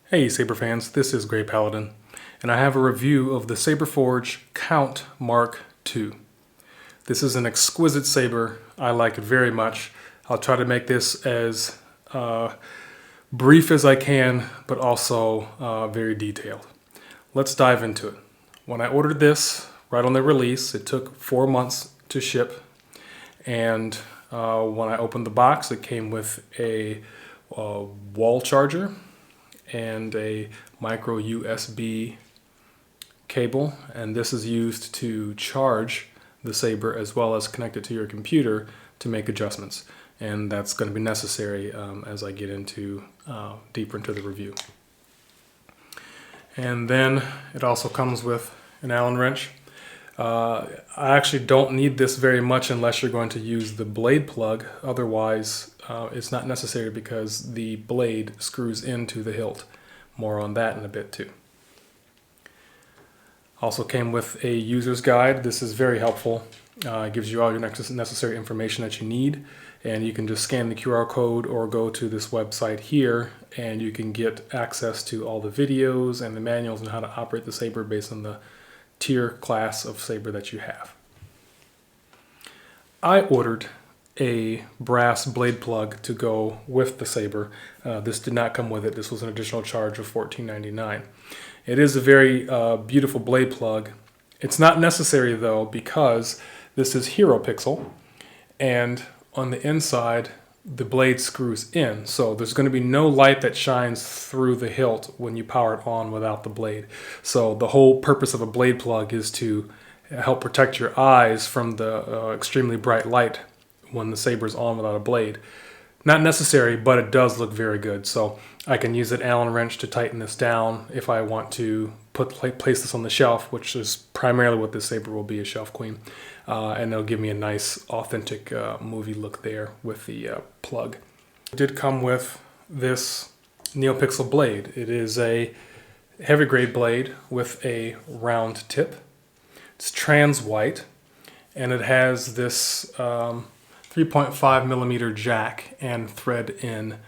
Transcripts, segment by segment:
Hey Saber fans, this is graypaladin, and I have a review of the Saberforge Count Mk2. This is an exquisite saber. I like it very much. I'll try to make this as brief as I can, but also very detailed. Let's dive into it. When I ordered this, right on the release, it took 4 months to ship, and when I opened the box, it came with a wall charger and a micro USB cable, and this is used to charge the saber as well as connect it to your computer to make adjustments, and that's going to be necessary as I get into deeper into the review. And then it also comes with an Allen wrench. I actually don't need this very much unless you're going to use the blade plug. Otherwise, it's not necessary because the blade screws into the hilt. More on that in a bit too. Also came with a user's guide. This is very helpful. It gives you all your necessary information that you need, and you can just scan the QR code or go to this website here and you can get access to all the videos and the manuals on how to operate the saber based on the tier class of saber that you have. I ordered a brass blade plug to go with the saber. This did not come with it. This was an additional charge of $14.99. It is a very beautiful blade plug. It's not necessary though, because this is Hero Pixel, and on the inside the blade screws in, so there's going to be no light that shines through the hilt when you power it on without the blade. So the whole purpose of a blade plug is to help protect your eyes from the extremely bright light when the saber is on without a blade. Not necessary, but it does look very good. So I can use an Allen wrench to tighten this down if I want to place this on the shelf, which is primarily what this saber will be, a shelf queen. And it'll give me a nice, authentic movie look there with the plug. It did come with this NeoPixel blade. It is a heavy grade blade with a round tip. It's trans white, and it has this 3.5 millimeter jack and thread in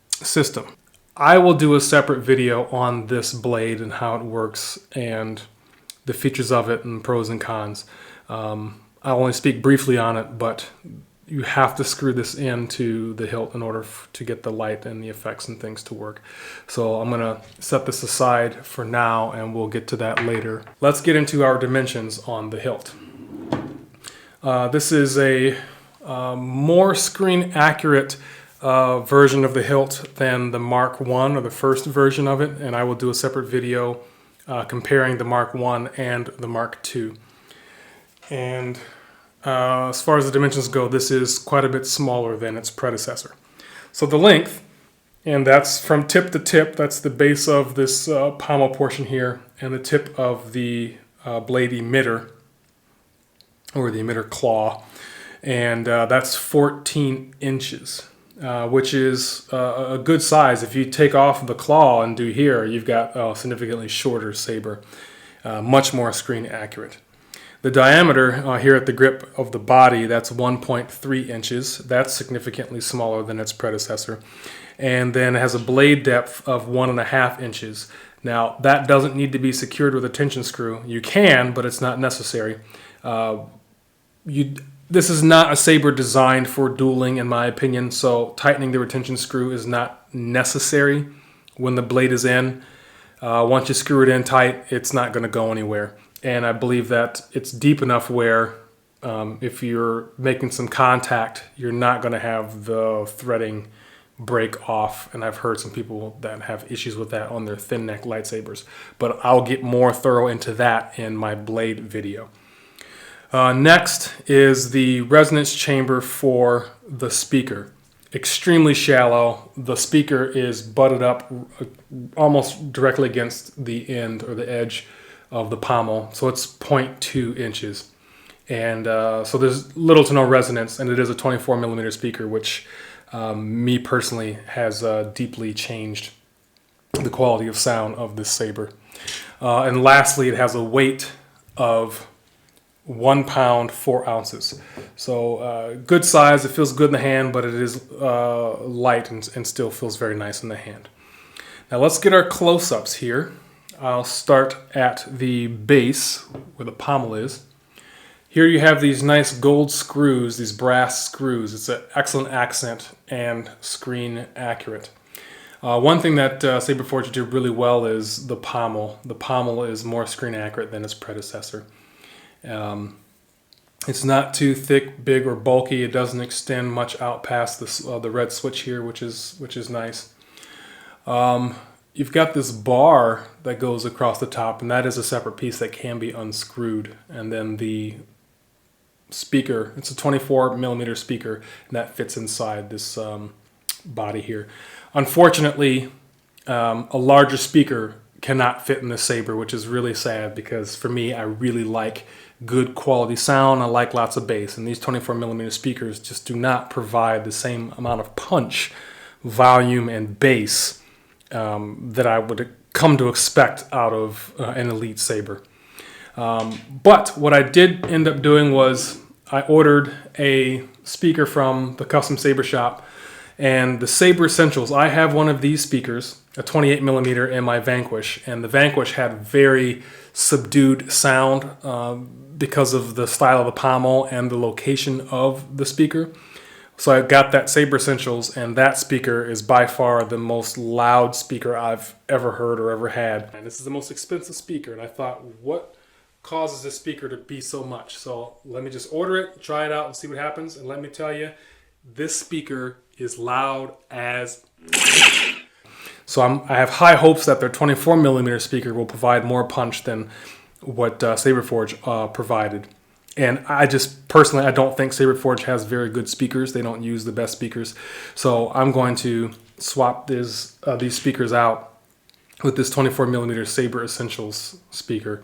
system. I will do a separate video on this blade and how it works and the features of it and pros and cons. I'll only speak briefly on it, but you have to screw this into the hilt in order to get the light and the effects and things to work. So I'm going to set this aside for now and we'll get to that later. Let's get into our dimensions on the hilt. This is a more screen accurate version of the hilt than the Mark I, or the first version of it, and I will do a separate video comparing the Mark I and the Mark II. And as far as the dimensions go, this is quite a bit smaller than its predecessor. So the length, and that's from tip to tip, that's the base of this pommel portion here, and the tip of the blade emitter, or the emitter claw, and that's 14 inches, which is a good size. If you take off the claw and do here, you've got a significantly shorter saber, much more screen accurate. The diameter here at the grip of the body, that's 1.3 inches. That's significantly smaller than its predecessor. And then it has a blade depth of 1.5 inches. Now, that doesn't need to be secured with a tension screw. You can, but it's not necessary. This is not a saber designed for dueling, in my opinion, so tightening the retention screw is not necessary when the blade is in. Once you screw it in tight, it's not going to go anywhere. And I believe that it's deep enough where if you're making some contact, you're not going to have the threading break off. And I've heard some people that have issues with that on their thin neck lightsabers. But I'll get more thorough into that in my blade video. Next is the resonance chamber for the speaker. Extremely shallow. The speaker is butted up almost directly against the end or the edge of the pommel, so it's 0.2 inches. And so there's little to no resonance, and it is a 24 millimeter speaker, which me personally has deeply changed the quality of sound of this saber. And lastly, it has a weight of 1 pound 4 ounces. So good size. It feels good in the hand, but it is light and still feels very nice in the hand. Now let's get our close-ups here. I'll start at the base where the pommel is. Here you have these nice gold screws, these brass screws. It's an excellent accent and screen accurate. One thing that Saberforge did really well is the pommel. The pommel is more screen accurate than its predecessor. It's not too thick, big, or bulky. It doesn't extend much out past the red switch here, which is nice. You've got this bar that goes across the top, and that is a separate piece that can be unscrewed. And then the speaker, it's a 24 millimeter speaker, and that fits inside this body here. Unfortunately, a larger speaker cannot fit in the saber, which is really sad because for me, I really like good quality sound. I like lots of bass, and these 24 millimeter speakers just do not provide the same amount of punch, volume, and bass that I would come to expect out of an elite saber. But what I did end up doing was I ordered a speaker from the Custom Saber Shop, and the Saber Essentials. I have one of these speakers, a 28 millimeter in my Vanquish, and the Vanquish had very subdued sound because of the style of the pommel and the location of the speaker. So I got that Saber Essentials, and that speaker is by far the most loud speaker I've ever heard or ever had. And this is the most expensive speaker, and I thought, what causes this speaker to be so much? So let me just order it, try it out, and see what happens. And let me tell you, this speaker is loud as... So I have high hopes that their 24 millimeter speaker will provide more punch than what Saberforge provided. And I just, personally, I don't think Saberforge has very good speakers. They don't use the best speakers. So I'm going to swap these speakers out with this 24 millimeter Saber Essentials speaker.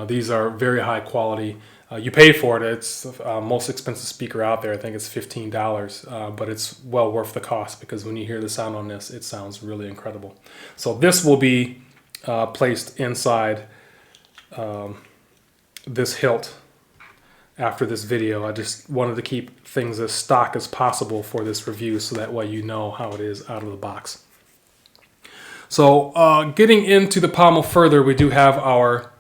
These are very high quality. You pay for it. It's the most expensive speaker out there. I think it's $15, but it's well worth the cost because when you hear the sound on this, it sounds really incredible. So this will be placed inside this hilt after this video. I just wanted to keep things as stock as possible for this review so that way you know how it is out of the box. So getting into the pommel further, we do have our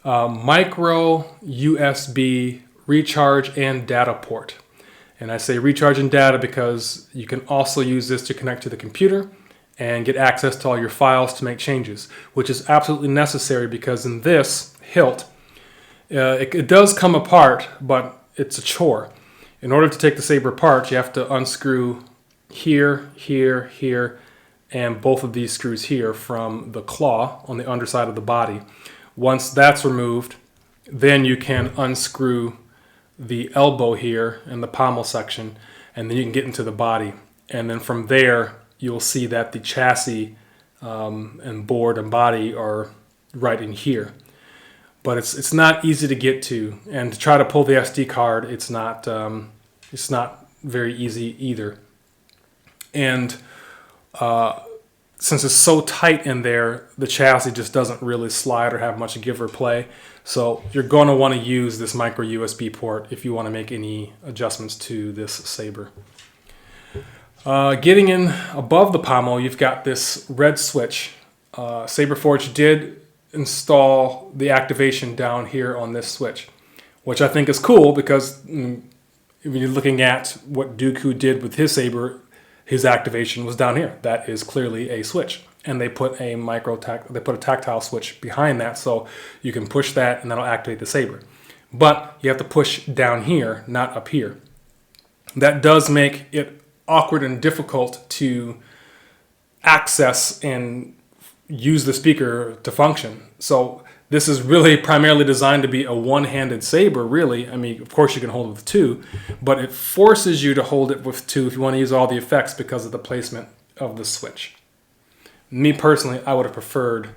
micro USB recharge and data port. And I say recharge and data because you can also use this to connect to the computer and get access to all your files to make changes, which is absolutely necessary because in this hilt, it does come apart, but it's a chore. In order to take the saber apart, you have to unscrew here, here, here, and both of these screws here from the claw on the underside of the body. Once that's removed, then you can unscrew the elbow here in the pommel section, and then you can get into the body. And then from there, you'll see that the chassis and board and body are right in here. But it's not easy to get to, and to try to pull the SD card, it's not very easy either. And since it's so tight in there, the chassis just doesn't really slide or have much give or play. So you're going to want to use this micro USB port if you want to make any adjustments to this saber. Getting in above the pommel, you've got this red switch. Saberforge did install the activation down here on this switch, which I think is cool because when you're looking at what Dooku did with his saber, his activation was down here. That is clearly a switch, and they put a tactile switch behind that, so you can push that and that'll activate the saber. But you have to push down here, not up here. That does make it awkward and difficult to access and use the speaker to function. So this is really primarily designed to be a one-handed saber, really. I mean, of course you can hold it with two, but it forces you to hold it with two if you want to use all the effects because of the placement of the switch. Me personally, I would have preferred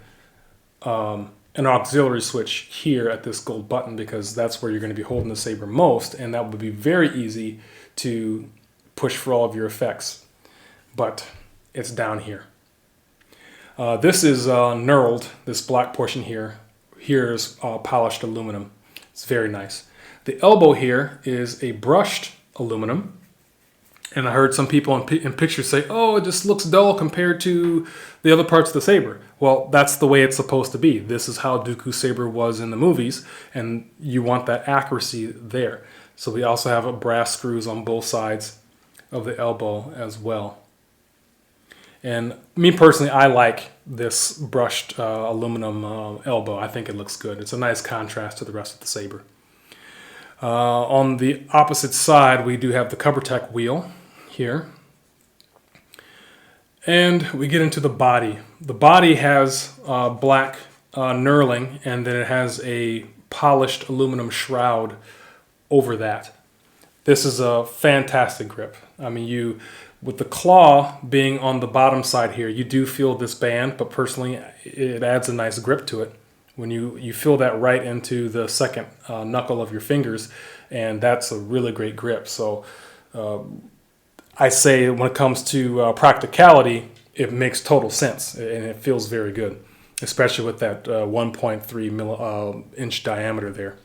an auxiliary switch here at this gold button because that's where you're going to be holding the saber most, and that would be very easy to push for all of your effects. But it's down here. This is knurled, this black portion here. Here is polished aluminum. It's very nice. The elbow here is a brushed aluminum, And I heard some people in pictures say, oh, it just looks dull compared to the other parts of the saber. Well, that's the way it's supposed to be. This is how Dooku's saber was in the movies, and you want that accuracy there. So we also have a brass screws on both sides of the elbow as well. And me personally, I like this brushed aluminum elbow. I think it looks good. It's a nice contrast to the rest of the saber. On the opposite side, we do have the Covertech wheel here. And we get into the body. The body has black knurling, and then it has a polished aluminum shroud over that. This is a fantastic grip. I mean, with the claw being on the bottom side here, you do feel this band, but personally, it adds a nice grip to it. When you feel that right into the second knuckle of your fingers, and that's a really great grip. So I say when it comes to practicality, it makes total sense, and it feels very good, especially with that 1.3 inch diameter there.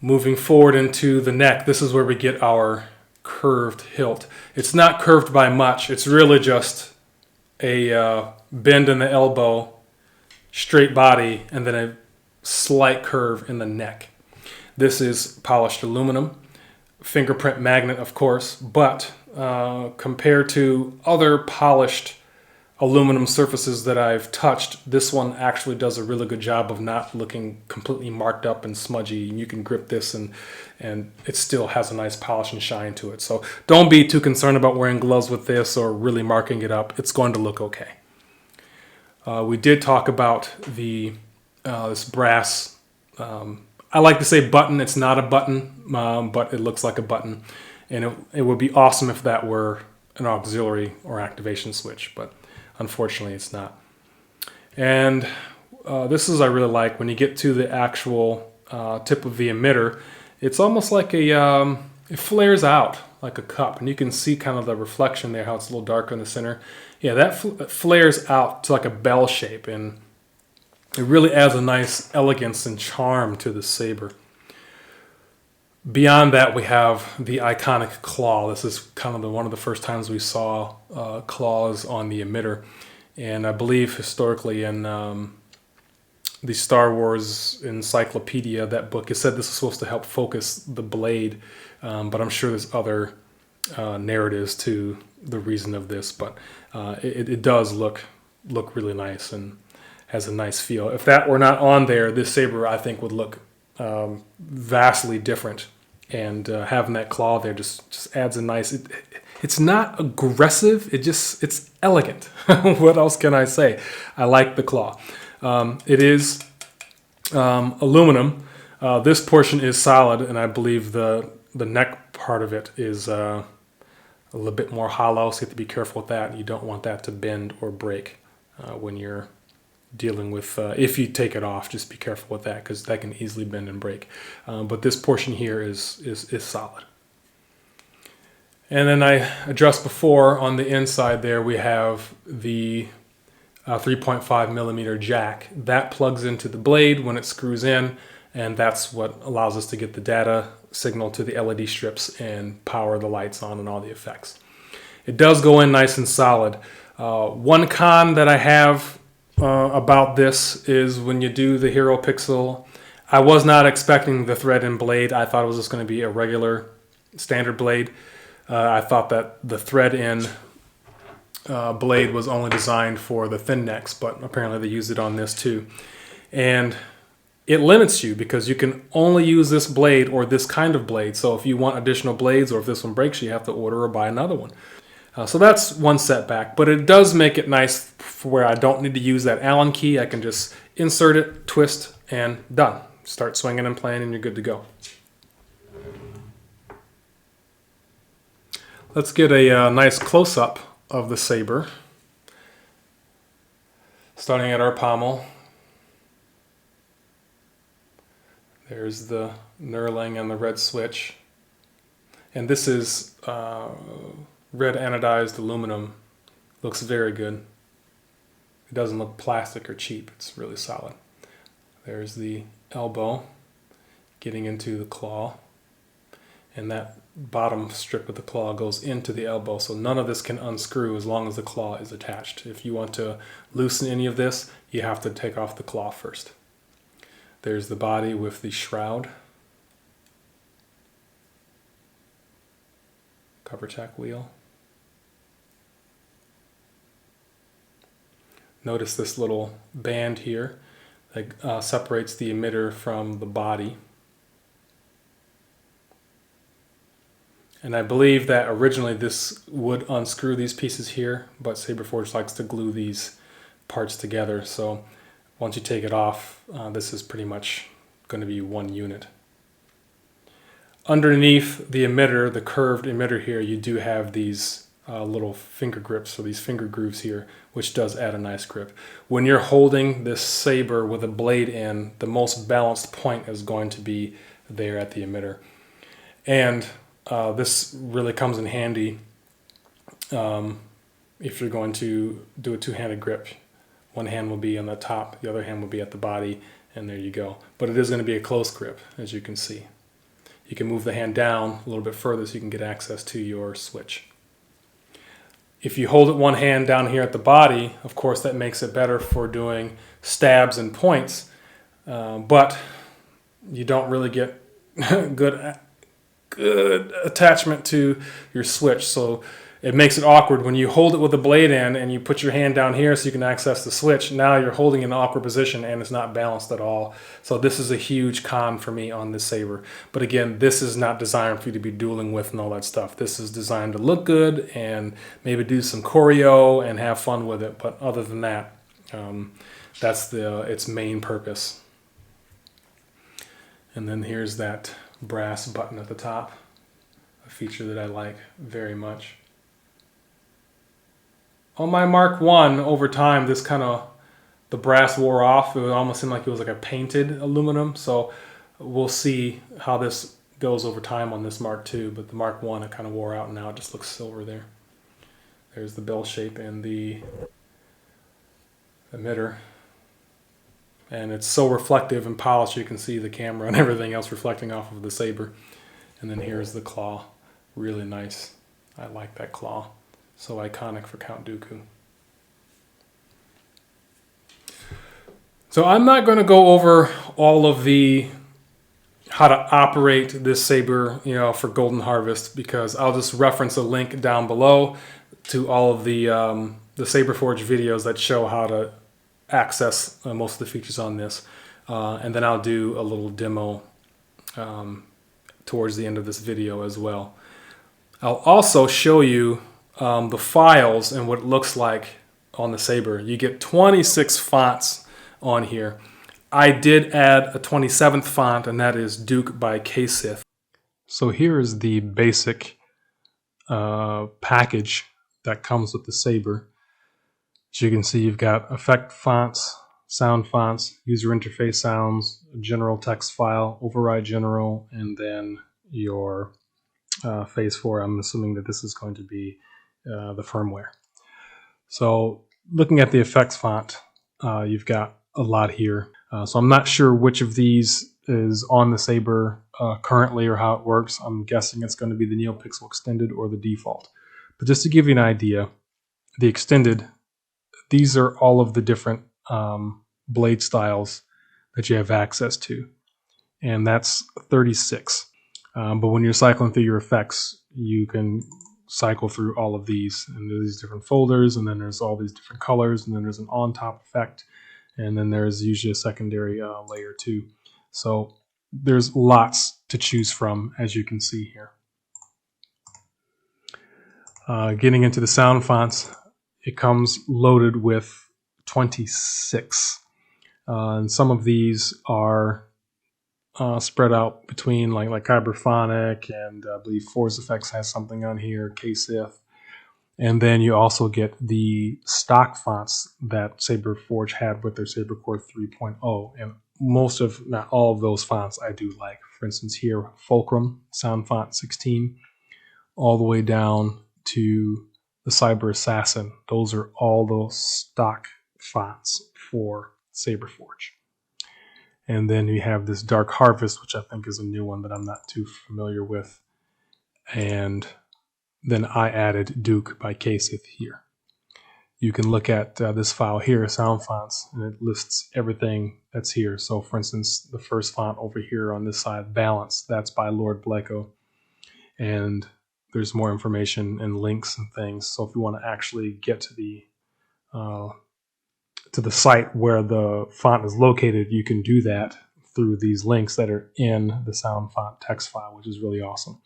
Moving forward into the neck, this is where we get our curved hilt. It's not curved by much. It's really just a bend in the elbow, straight body, and then a slight curve in the neck. This is polished aluminum, fingerprint magnet, of course, but compared to other polished aluminum surfaces that I've touched, this one actually does a really good job of not looking completely marked up and smudgy. You can grip this and it still has a nice polish and shine to it. So don't be too concerned about wearing gloves with this or really marking it up. It's going to look okay. We did talk about this brass, I like to say button. It's not a button, but it looks like a button. And it would be awesome if that were an auxiliary or activation switch, but unfortunately it's not. And this is I really like. When you get to the actual tip of the emitter, it's almost like it flares out like a cup, and you can see kind of the reflection there, how it's a little darker in the center. Yeah, that flares out to like a bell shape, and it really adds a nice elegance and charm to the saber. Beyond that, we have the iconic claw. This is kind of one of the first times we saw claws on the emitter. And I believe historically in the Star Wars Encyclopedia, that book, it said this is supposed to help focus the blade. But I'm sure there's other narratives to the reason of this. But it does look really nice and has a nice feel. If that were not on there, this saber, I think, would look vastly different, and having that claw there just adds a nice. It's not aggressive. It's elegant. What else can I say? I like the claw. It is aluminum. This portion is solid, and I believe the neck part of it is a little bit more hollow. So you have to be careful with that. You don't want that to bend or break when you're dealing with, if you take it off, just be careful with that, because that can easily bend and break. But this portion here is solid. And then I addressed before, on the inside there we have the 3.5 millimeter jack. That plugs into the blade when it screws in, and that's what allows us to get the data signal to the LED strips and power the lights on and all the effects. It does go in nice and solid. One con that I have about this is when you do the Hero Pixel, I was not expecting the thread and blade. I thought it was just going to be a regular standard blade. I thought that the thread in blade was only designed for the thin necks, but apparently they used it on this too. And it limits you because you can only use this blade or this kind of blade. So if you want additional blades, or if this one breaks, you have to order or buy another one. So that's one setback, but it does make it nice for where I don't need to use that Allen key. I can just insert it, twist, and done. Start swinging and playing, and you're good to go. Let's get a nice close-up of the saber. Starting at our pommel. There's the knurling and the red switch. And this is red anodized aluminum. Looks very good. It doesn't look plastic or cheap. It's really solid. There's the elbow getting into the claw. and that bottom strip of the claw goes into the elbow, so none of this can unscrew as long as the claw is attached. If you want to loosen any of this, you have to take off the claw first. There's the body with the shroud, cover tack wheel. Notice this little band here that separates the emitter from the body. And I believe that originally this would unscrew these pieces here, but Saberforge likes to glue these parts together. So once you take it off, this is pretty much going to be one unit. Underneath the emitter, the curved emitter here, you do have these little finger grips, or these finger grooves here, which does add a nice grip. When you're holding this saber with a blade in, the most balanced point is going to be there at the emitter. And this really comes in handy if you're going to do a two-handed grip. One hand will be on the top, the other hand will be at the body, and there you go. But it is going to be a close grip, as you can see. You can move the hand down a little bit further so you can get access to your switch. If you hold it one hand down here at the body, of course that makes it better for doing stabs and points, but you don't really get good attachment to your switch, so it makes it awkward when you hold it with the blade in and you put your hand down here so you can access the switch. Now you're holding in an awkward position and it's not balanced at all. So this is a huge con for me on this saber. But again, this is not designed for you to be dueling with and all that stuff. This is designed to look good and maybe do some choreo and have fun with it. But other than that, that's its main purpose. And then here's that brass button at the top, a feature that I like very much. On my Mark I, over time, the brass wore off. It almost seemed like it was like a painted aluminum. So we'll see how this goes over time on this Mark II. But the Mark I, it kind of wore out, and now it just looks silver there. There's the bell shape and the emitter. And it's so reflective and polished, you can see the camera and everything else reflecting off of the saber. And then here's the claw. Really nice. I like that claw. So iconic for Count Dooku. So I'm not going to go over all of how to operate this saber, for Golden Harvest, because I'll just reference a link down below to all of the Saberforge videos that show how to access most of the features on this. And then I'll do a little demo towards the end of this video as well. I'll also show you the files and what it looks like on the saber. You get 26 fonts on here. I did add a 27th font, and that is Duke by K-Sith. So here is the basic package that comes with the saber. As you can see, you've got effect fonts, sound fonts, user interface sounds, a general text file, override general, and then your phase 4. I'm assuming that this is going to be the firmware. So looking at the effects font, you've got a lot here. So I'm not sure which of these is on the saber currently or how it works. I'm guessing it's going to be the NeoPixel Extended or the default. But just to give you an idea, the Extended, these are all of the different blade styles that you have access to. And that's 36. But when you're cycling through your effects, you can cycle through all of these. And there's these different folders, and then there's all these different colors, and then there's an on-top effect, and then there's usually a secondary layer too. So there's lots to choose from, as you can see here. Getting into the sound fonts, it comes loaded with 26. And some of these are spread out between like Cyberphonic, and I believe Force Effects has something on here, K-Sith. And then you also get the stock fonts that Saberforge had with their Sabercore 3.0. And most of, not all of those fonts I do like. For instance here, Fulcrum, Sound Font 16, all the way down to the Cyber Assassin. Those are all those stock fonts for Saberforge. And then you have this Dark Harvest, which I think is a new one that I'm not too familiar with. and then I added Duke by Kasith here. You can look at this file here, sound fonts, and it lists everything that's here. So for instance, the first font over here on this side, Balance, that's by Lord Bleco. And there's more information and links and things. So if you want to actually get to the site where the font is located, you can do that through these links that are in the sound font text file, which is really awesome.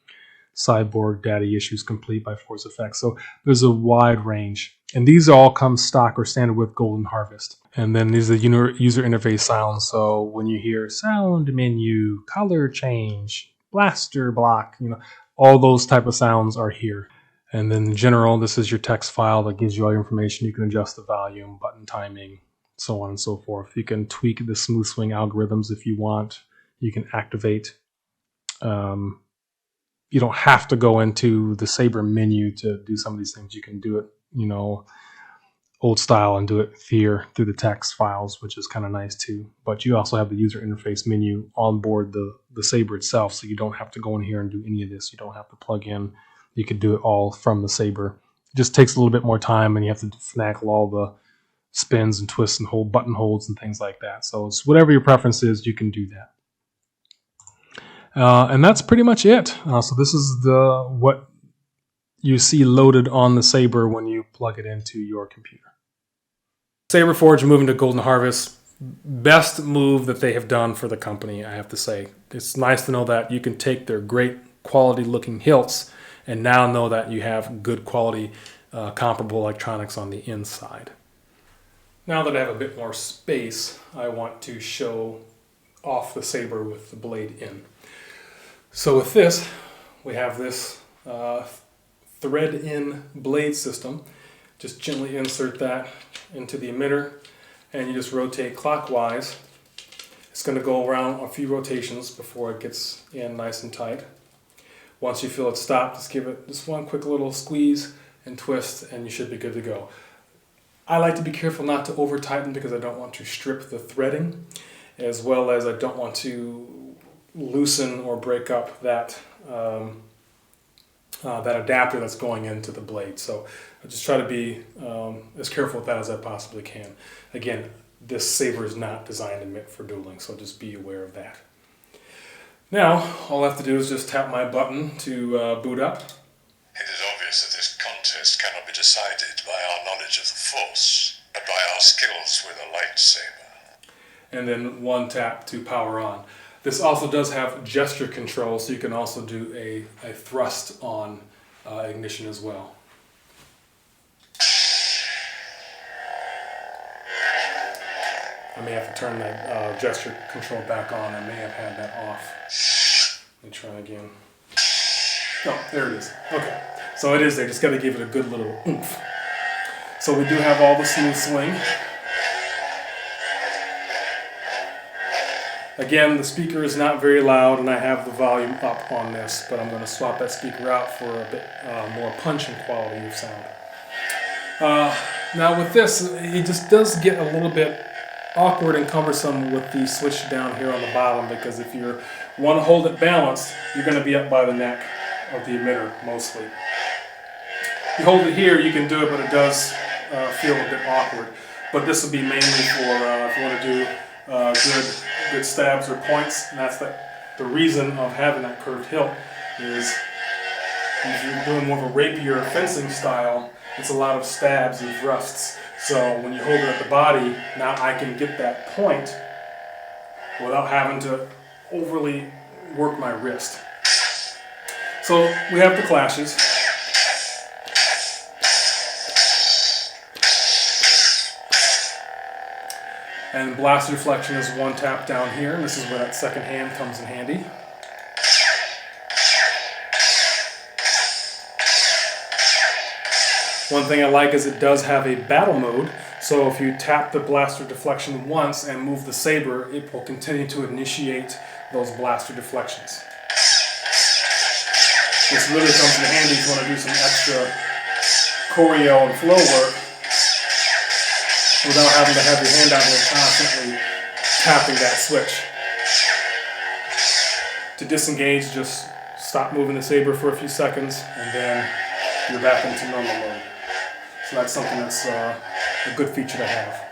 Cyborg Data Issues Complete by Force Effects. So there's a wide range. And these all come stock or standard with Golden Harvest. And then these are user interface sounds. So when you hear sound menu, color change, blaster block, all those type of sounds are here. And then in general, this is your text file that gives you all your information. You can adjust the volume, button timing, so on and so forth. You can tweak the smooth swing algorithms if you want. You can activate. You don't have to go into the Saber menu to do some of these things. You can do it, old style and do it here through the text files, which is kind of nice too. But you also have the user interface menu on board the Saber itself, so you don't have to go in here and do any of this. You don't have to plug in. You could do it all from the Saber. It just takes a little bit more time, and you have to finagle all the spins and twists and hold button holds and things like that. So it's whatever your preference is, you can do that. And that's pretty much it. So this is what you see loaded on the Saber when you plug it into your computer. Saberforge moving to Golden Harvest, best move that they have done for the company, I have to say. It's nice to know that you can take their great quality looking hilts and now know that you have good quality comparable electronics on the inside. Now that I have a bit more space, I want to show off the Saber with the blade in. So with this, we have this thread-in blade system. Just gently insert that into the emitter, and you just rotate clockwise. It's going to go around a few rotations before it gets in nice and tight. Once you feel it stopped, just give it just one quick little squeeze and twist, and you should be good to go. I like to be careful not to over-tighten because I don't want to strip the threading, as well as I don't want to loosen or break up that that adapter that's going into the blade. So I just try to be as careful with that as I possibly can. Again, this Saber is not designed and meant for dueling, so just be aware of that. Now, all I have to do is just tap my button to boot up. It is obvious that this contest cannot be decided by our knowledge of the Force, but by our skills with a lightsaber. And then one tap to power on. This also does have gesture control, so you can also do a thrust on ignition as well. I may have to turn that gesture control back on. I may have had that off. Let me try again. Oh, there it is. Okay, so it is there. Just got to give it a good little oomph. So we do have all the smooth swing. Again, the speaker is not very loud, and I have the volume up on this, but I'm going to swap that speaker out for a bit more punch and quality of sound. Now with this, it just does get a little bit awkward and cumbersome with the switch down here on the bottom, because if you want to hold it balanced, you're going to be up by the neck of the emitter mostly. If you hold it here, you can do it, but it does feel a bit awkward. But this will be mainly for if you want to do good stabs or points, and that's the reason of having that curved hilt is if you're doing more of a rapier fencing style, it's a lot of stabs and thrusts. So when you hold it at the body, now I can get that point without having to overly work my wrist. So we have the clashes. And blaster deflection is one tap down here, and this is where that second hand comes in handy. One thing I like is it does have a battle mode, so if you tap the blaster deflection once and move the saber, it will continue to initiate those blaster deflections. This really comes in handy if you want to do some extra choreo and flow work without having to have your hand out here constantly tapping that switch. To disengage, just stop moving the saber for a few seconds, and then you're back into normal mode. So that's something that's a good feature to have.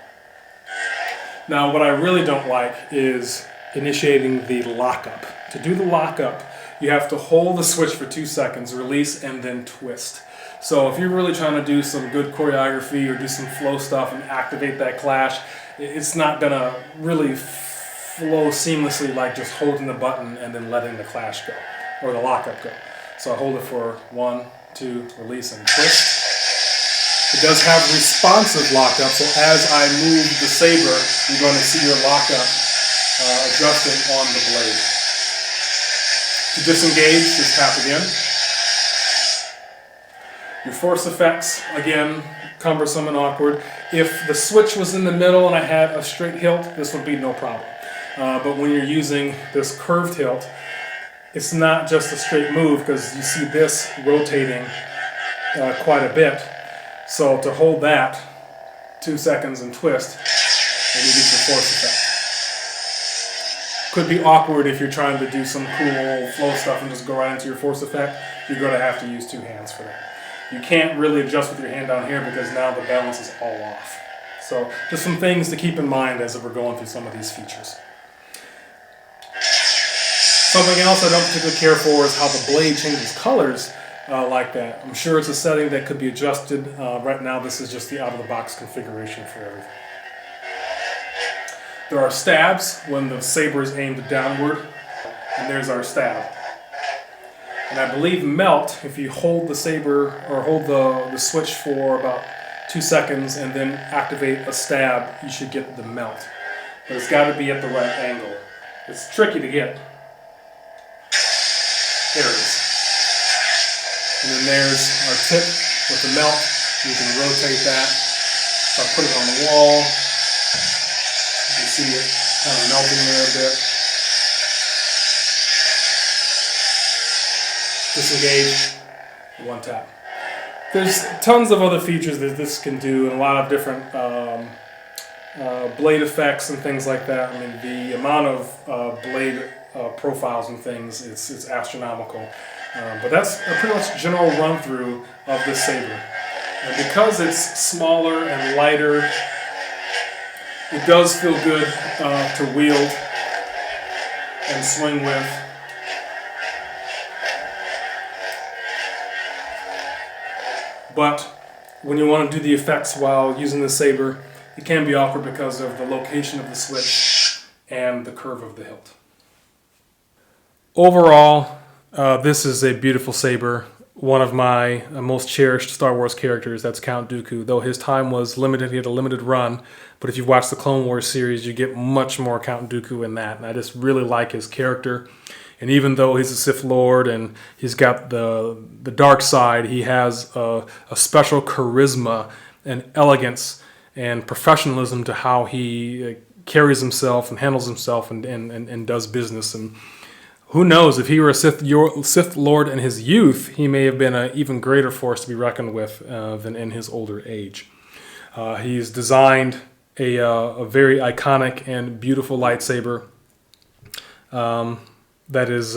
Now, what I really don't like is initiating the lockup. To do the lockup, you have to hold the switch for 2 seconds, release, and then twist. So if you're really trying to do some good choreography or do some flow stuff and activate that clash, it's not going to really flow seamlessly like just holding the button and then letting the clash go, or the lockup go. So I hold it for 1, 2, release, and twist. It does have responsive lockup, so as I move the saber, you're going to see your lockup adjusting on the blade. To disengage, just tap again. Your force effects, again, cumbersome and awkward. If the switch was in the middle and I had a straight hilt, this would be no problem. But when you're using this curved hilt, it's not just a straight move, because you see this rotating quite a bit. So to hold that 2 seconds and twist, and you get your force effect. Could be awkward if you're trying to do some cool flow stuff and just go right into your force effect. You're going to have to use 2 hands for that. You can't really adjust with your hand down here because now the balance is all off. So just some things to keep in mind as we're going through some of these features. Something else I don't particularly care for is how the blade changes colors like that. I'm sure it's a setting that could be adjusted. Right now this is just the out-of-the-box configuration for everything. There are stabs when the saber is aimed downward, and there's our stab. And I believe melt, if you hold the saber or hold the switch for about 2 seconds and then activate a stab, you should get the melt. But it's got to be at the right angle. It's tricky to get. There it is. And then there's our tip with the melt. You can rotate that. So I'll put it on the wall. You can see it kind of melting there a bit. Disengage, 1 tap. There's tons of other features that this can do, and a lot of different blade effects and things like that. I mean, the amount of blade profiles and things, it's astronomical. But that's a pretty much general run through of this saber. And because it's smaller and lighter, it does feel good to wield and swing with. But when you want to do the effects while using the saber, it can be awkward because of the location of the switch and the curve of the hilt. Overall, this is a beautiful saber. One of my most cherished Star Wars characters, that's Count Dooku. Though his time was limited, he had a limited run. But if you've watched the Clone Wars series, you get much more Count Dooku in that. And I just really like his character. And even though he's a Sith Lord and he's got the dark side, he has a special charisma and elegance and professionalism to how he carries himself and handles himself and does business. And who knows, if he were a Sith Lord in his youth, he may have been an even greater force to be reckoned with than in his older age. He's designed a very iconic and beautiful lightsaber that is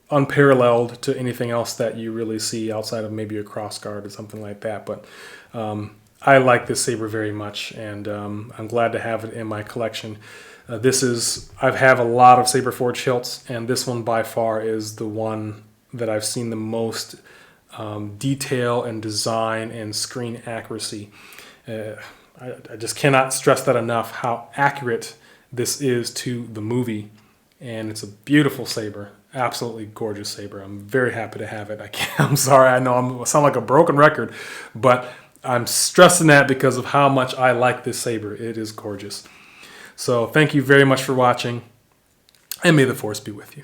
unparalleled to anything else that you really see outside of maybe a crossguard or something like that. But I like this saber very much, and I'm glad to have it in my collection. I have a lot of Saberforge hilts, and this one by far is the one that I've seen the most detail and design and screen accuracy. I just cannot stress that enough, how accurate this is to the movie. And it's a beautiful saber, absolutely gorgeous saber. I'm very happy to have it. I'm sorry, I know I sound like a broken record, but I'm stressing that because of how much I like this saber. It is gorgeous. So thank you very much for watching, and may the Force be with you.